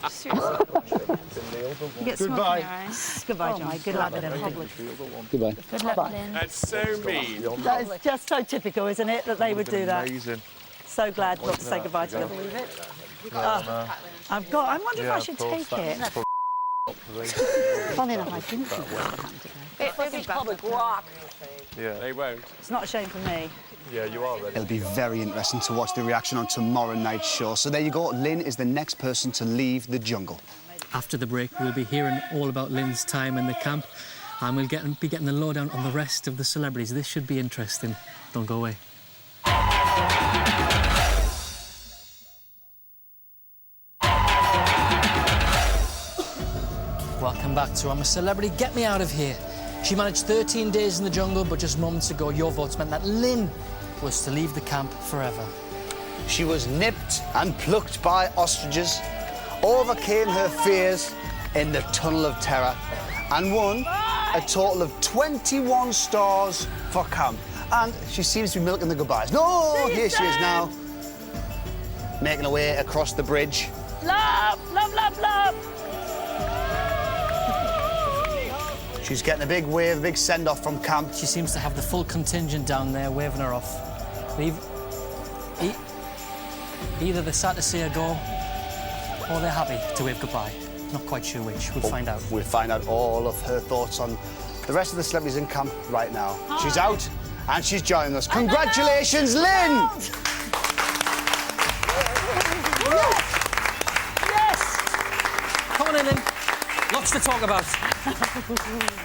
Seriously. You get smoke in your eyes. Goodbye, John. Good luck with everything. Goodbye. Good luck, Lynn. That's so mean. That is just so typical, isn't it, that they would do that? Amazing. So glad not to say goodbye to them. Believe it? I wonder if I should take it. Funny enough, I didn't think it would come today. British public rock. Yeah, they won't. It's not a shame for me. Yeah, you are ready. It'll be very interesting to watch the reaction on tomorrow night's show. So there you go, Lynn is the next person to leave the jungle. After the break, we'll be hearing all about Lynn's time in the camp, and we'll be getting the lowdown on the rest of the celebrities. This should be interesting. Don't go away. Welcome back to I'm a Celebrity. Get me out of here. She managed 13 days in the jungle, but just moments ago, your votes meant that Lynn was to leave the camp forever. She was nipped and plucked by ostriches, overcame her fears in the Tunnel of Terror, and won a total of 21 stars for camp. And she seems to be milking the goodbyes. No, here she is now, making her way across the bridge. Love, love, love, love. She's getting a big wave, a big send-off from camp. She seems to have the full contingent down there waving her off. Either they're sad to see her go, or they're happy to wave goodbye. Not quite sure which. We'll find out. We'll find out all of her thoughts on the rest of the celebrities in camp right now. Hi. She's out and she's joining us. Congratulations, Lynn! Yes! Come on in, Lynn. Lots to talk about.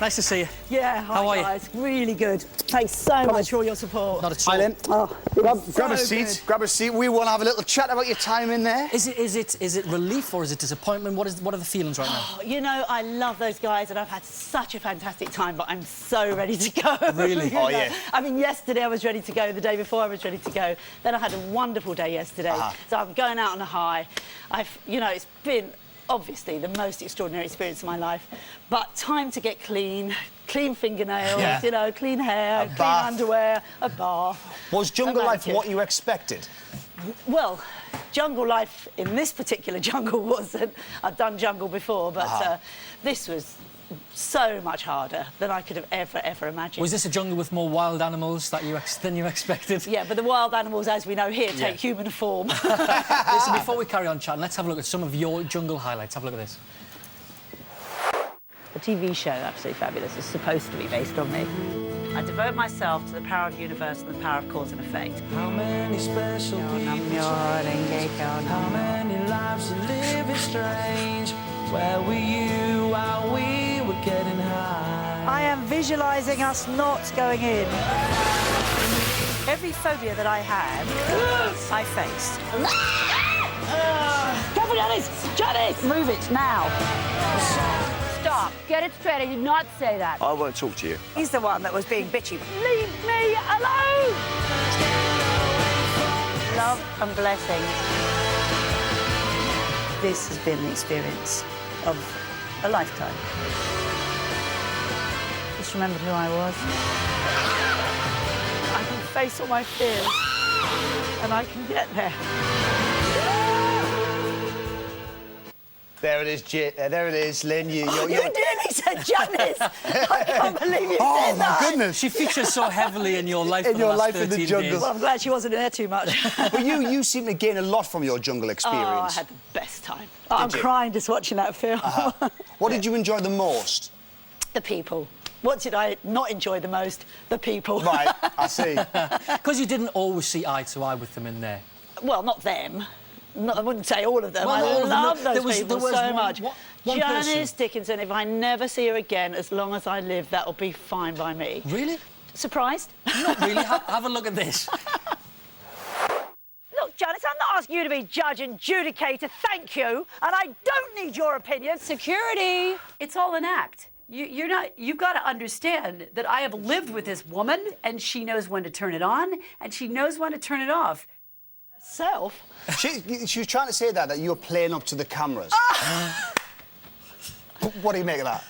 Nice to see you. Yeah, How are you? guys. Really good. Thanks so much for all your support. Not at all. Hi, Lynn. Oh, Grab a seat. Grab a seat. We want to have a little chat about your time in there. Is it relief or is it disappointment? What are the feelings right now? You know, I love those guys and I've had such a fantastic time, but I'm so ready to go. Really? You Oh, know? yeah. I mean, yesterday I was ready to go, the day before I was ready to go. Then I had a wonderful day yesterday. So I'm going out on a high. You know, it's been obviously the most extraordinary experience of my life, but time to get clean fingernails, you know, clean hair, clean underwear, a bath. Was jungle life what you expected? Well, jungle life in this particular jungle wasn't. I've done jungle before, but this was so much harder than I could have ever imagined. Was this a jungle with more wild animals than you expected? Yeah, but the wild animals, as we know here, take human form. Listen, before we carry on chatting, let's have a look at some of your jungle highlights. Have a look at this. The TV show, absolutely fabulous, is supposed to be based on me. I devote myself to the power of the universe and the power of cause and effect. How many special people, how many lives are living strange? Where were you while we were getting high? I am visualising us not going in. Every phobia that I had, I faced. Come on, Janice! Janice! Move it, now. Stop. Get it straight. I did not say that. I won't talk to you. He's the one that was being bitchy. Leave me alone! Love and blessings. This has been the experience of a lifetime. Just remembered who I was. I can face all my fears, and I can get there. There it is, there it is, Lynn. You nearly said Janice! I can't believe you said that! Oh, my goodness. She features so heavily in your life In for your the last life in the 13 jungle. days. Well, I'm glad she wasn't there too much. But you seem to gain a lot from your jungle experience. Oh, I had the best time. I'm you? crying just watching that film. What did you enjoy the most? The people. What did I not enjoy the most? The people. Right, I see. Because you didn't always see eye to eye with them in there. Well, not them. I wouldn't say all of them. Well, I all of them. love those people there was so one, much. One Janice person. Dickinson, if I never see her again, as long as I live, that'll be fine by me. Really? Surprised? Not really. Have a look at this. Look, Janice, I'm not asking you to be judge and judicator, thank you, and I don't need your opinion. Security, it's all an act. You've got to understand that I have lived with this woman and she knows when to turn it on and she knows when to turn it off. Self? She was trying to say that you were playing up to the cameras. What do you make of that?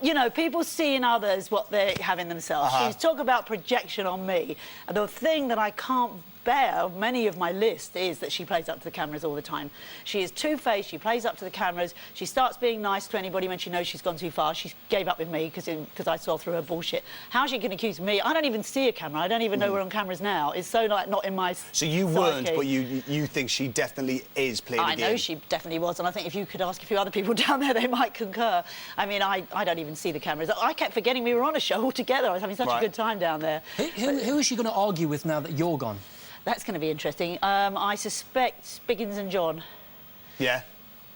You know, people see in others what they have in themselves. She's talking about projection on me. And the thing that I can't bugbear of many of my list is that she plays up to the cameras all the time. She is two-faced, she plays up to the cameras, she starts being nice to anybody when she knows she's gone too far. She gave up with me because I saw through her bullshit. How she can accuse me? I don't even see a camera. I don't even know we're on cameras now. It's so like not in my So you weren't, psyche. but you think she definitely is playing the I game? know she definitely was, and I think if you could ask a few other people down there, they might concur. I mean, I don't even see the cameras. I kept forgetting we were on a show altogether. I was having such a good time down there. Who is she going to argue with now that you're gone? That's going to be interesting. I suspect Biggins and John. Yeah.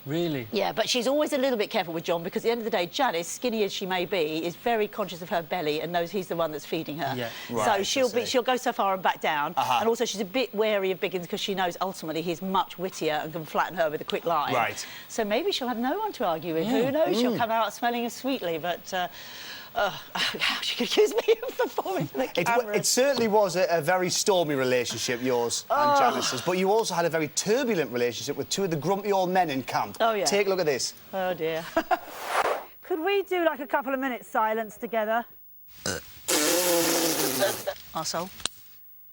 Really? Yeah, but she's always a little bit careful with John because at the end of the day, Janice, skinny as she may be, is very conscious of her belly and knows he's the one that's feeding her. Yeah. Right, So I see. she'll go so far and back down. And also she's a bit wary of Biggins because she knows ultimately he's much wittier and can flatten her with a quick line. Right. So maybe she'll have no one to argue with. Who knows? She'll come out smelling of sweetly, but how she could accuse me of performing for the cameras. It certainly was a very stormy relationship, yours and Janice's, but you also had a very turbulent relationship with two of the grumpy old men in camp. Oh, yeah. Take a look at this. Oh, dear. Could we do, like, a couple of minutes silence together? Arsehole.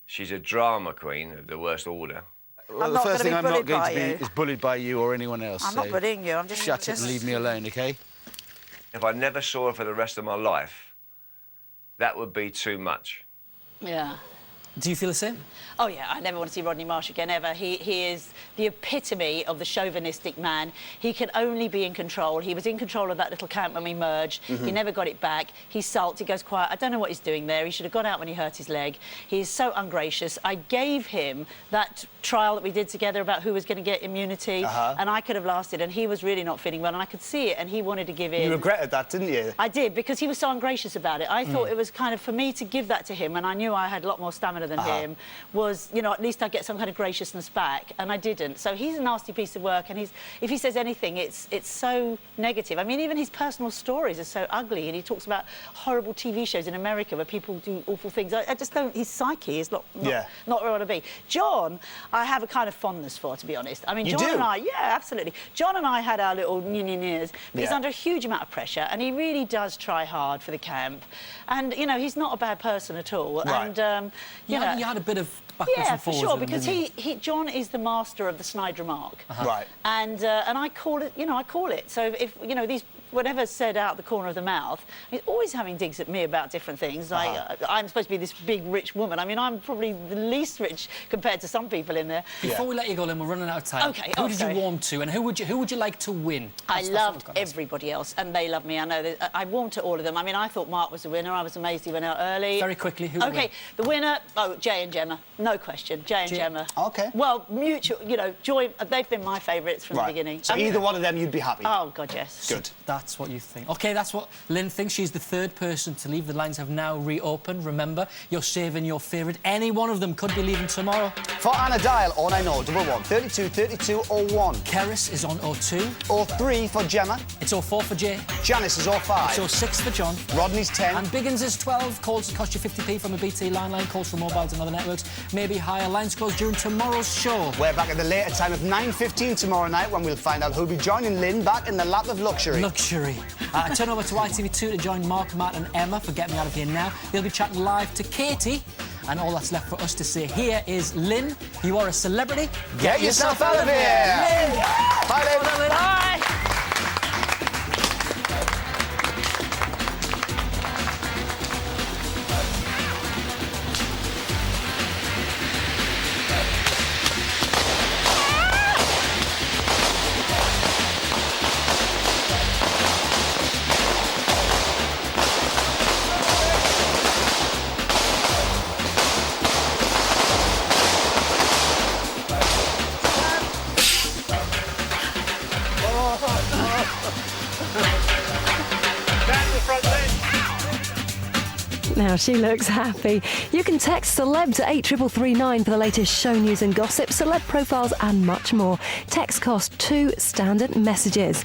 She's a drama queen of the worst order. Well, I'm the not first gonna thing be I'm not bullied going by to be you. is bullied by you or anyone else. I'm not so bullying you, I'm just... Shut it and leave me alone, OK? If I never saw her for the rest of my life, that would be too much. Yeah. Do you feel the same? Oh, yeah, I never want to see Rodney Marsh again, ever. He is the epitome of the chauvinistic man. He can only be in control. He was in control of that little camp when we merged. He never got it back. He sulked, he goes quiet. I don't know what he's doing there. He should have gone out when he hurt his leg. He is so ungracious. I gave him that trial that we did together about who was going to get immunity, and I could have lasted, and he was really not feeling well, and I could see it, and he wanted to give in. You regretted that, didn't you? I did, because he was so ungracious about it. I thought it was kind of for me to give that to him, and I knew I had a lot more stamina than him, was, you know, at least I'd get some kind of graciousness back, and I didn't. So he's a nasty piece of work, and if he says anything, it's so negative. I mean, even his personal stories are so ugly, and he talks about horrible TV shows in America where people do awful things. I just don't... His psyche is not where I want to be. John, I have a kind of fondness for, to be honest. I mean, You John do? and I... Yeah, absolutely. John and I had our little nears, but he's under a huge amount of pressure, and he really does try hard for the camp. And, you know, he's not a bad person at all. Right. And, you know... You had a bit of backwards Yeah, and for forwards sure, with him, because didn't you? John is the master of the snide remark. Right. And I call it, you know, I call it. So if you know, these, whatever's said out the corner of the mouth, he's always having digs at me about different things. Like, I'm supposed to be this big, rich woman. I mean, I'm probably the least rich compared to some people in there. Before we let you go, Lynn, we're running out of time. OK, Who did sorry. you warm to, and who would you like to win? I That's what loved we've got to ask. everybody else, and they loved me. I know that I warmed to all of them. I mean, I thought Mark was the winner. I was amazed he went out early. Very quickly, who would OK, win? the winner, Jay and Gemma, no question. Jay and Gemma. OK. Well, mutual, you know, Joy, they've been my favourites from the beginning. So I mean, either one of them, you'd be happy? Oh, God, yes. Good. That's what you think. OK, that's what Lynn thinks. She's the third person to leave. The lines have now reopened. Remember, you're saving your favourite. Any one of them could be leaving tomorrow. For Anna, dial 090 11 32 32 01. Keris is on 02. 03 for Gemma. It's 04 for Jay. Janice is 05. It's 06 for John. Rodney's 10. And Biggins is 12. Calls cost you 50p from a BT line. Calls from mobiles and other networks. Maybe higher. Lines closed during tomorrow's show. We're back at the later time of 9:15 tomorrow night when we'll find out who'll be joining Lynn back in the lap of luxury. Luxury. Turn over to ITV2 to join Mark, Matt and Emma for Get Me Out of Here Now. They'll be chatting live to Katie. And all that's left for us to say here is, Lynn, you are a celebrity. Get yourself out of here. Lynn. Bye, Lynn. Bye. Now she looks happy. You can text celeb to 83339 for the latest show news and gossip, celeb profiles and much more. Text cost 2 standard messages.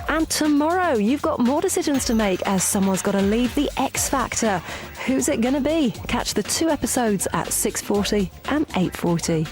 And tomorrow you've got more decisions to make as someone's got to leave the X Factor. Who's it going to be? Catch the 2 episodes at 6:40 and 8:40.